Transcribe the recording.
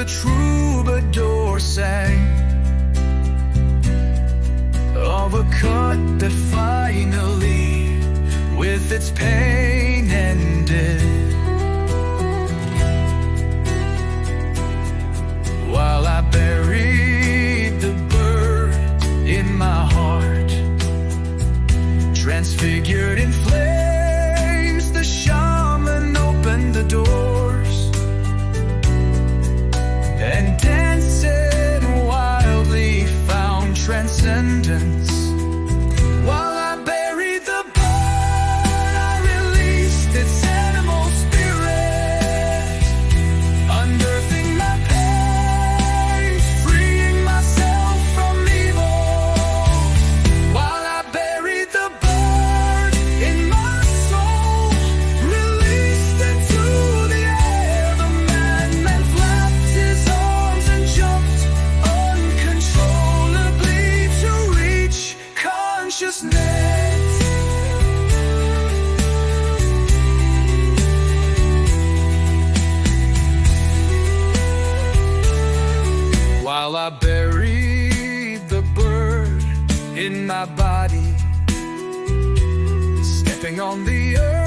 the troubadour sang of a cut that finally, with its pain, ended. While I buried the bird in my heart, transfigured in flames, the shaman opened the doors and dancing wildly found transcendence. While I buried the bird, I released its animal spirit, unearthing my pain, freeing myself from evil. While I buried the bird in my soul, released into the air, the madman flapped his arms and jumped uncontrollably to reach consciousness. While I buried the bird in my body, stepping on the earth,